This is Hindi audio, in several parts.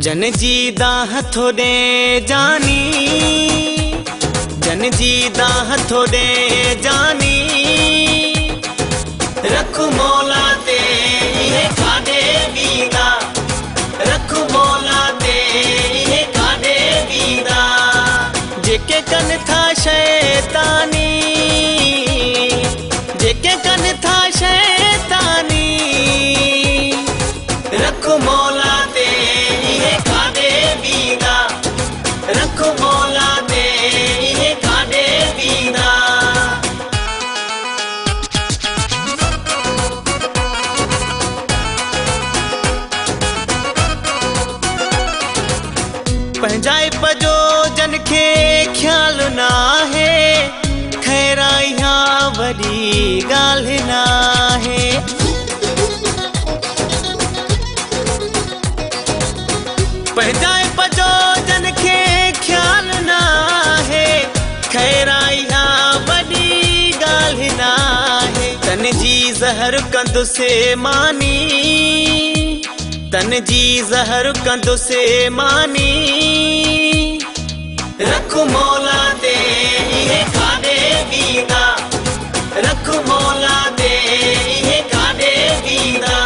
जन जी दा हथोड़े जानी, जन जी दा हथोड़े जानी, रख मौला ते ये काडे बीदा, रख मौला ते ये काडे बीदा, जेके कन था शैतानी, जेके कन था शैतानी, रख मौला ते ये काडे बीदा, रख मौला ते ये काडे बीदा। पंहिंजाए पजो जन खे ख्याल ना है, खैरा यहाँ वडी गाल्हि ना है। पंहिंजाए पजो जन खे ख्याल ना है, खैरा यहाँ वडी गाल्हि ना है। तन जी ज़हर कंदुसे मानी, तन जी ज़हर कंदुसे मानी, रख मौला ते ये काडे बीदा, रख मौला ते ये काडे बीदा,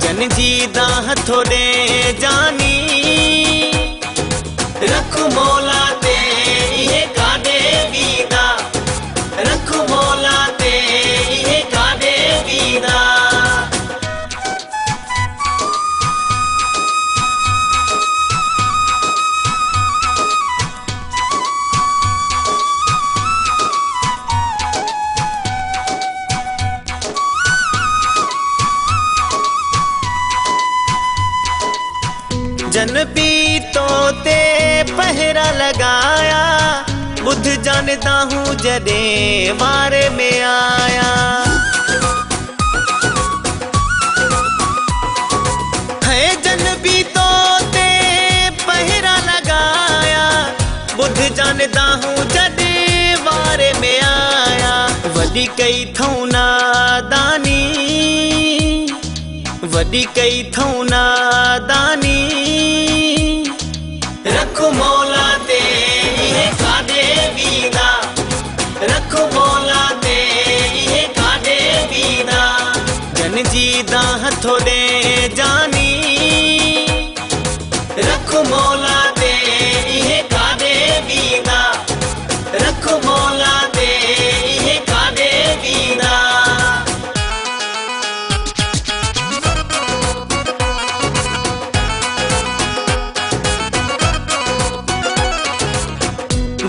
जन जी दा हथोड़े जानी, रख मौला ते ये काडे बीदा, रख मौला ते ये काडे बीदा। जन पीतो ते पहरा लगाया, बुध जानता हूँ जदे बारे में आया। है जन पीतो ते पहरा लगाया, बुध जानता हूँ जदे बारे में आया। वडी कई थऊं नादानी, वडी कई थऊं नादानी, रख मौला ते ये काडे बीदा, रख मौला ते ये काडे बीदा, जन जी दा हथोड़े जानी, रख मौला ते ये काडे बीदा, रख मौला ते ये काडे बीदा।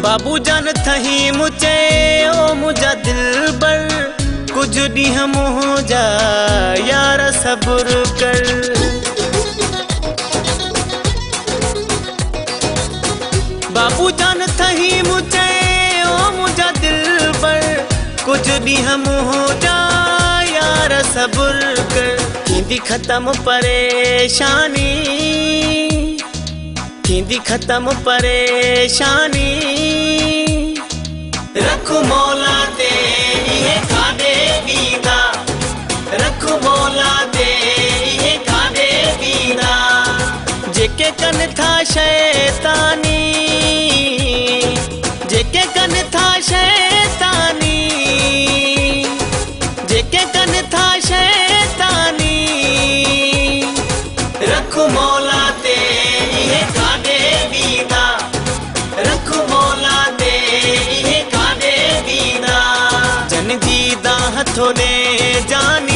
बाबू जान थही मुझे ओ मुझा दिल बर, कुछ ॾींहं मुझा यार सब्र कर। बाबू जान थही मुझे ओ मुझा दिल बर, कुछ ॾींहं मुझा यार सब्र कर। थींदी ख़त्म परेशानी, थींदी ख़त्म परेशानी, रख मौला ते ये काडे बीदा, रख मौला ते ये काडे बीदा, जेके कन था शैतानी, जेके कन था शैतानी, जेके कन था शैतानी, रख मौला ते ये काडे बीदा, रख मौला ते ये काडे बीदा, जन जी दा हथोड़े जानी।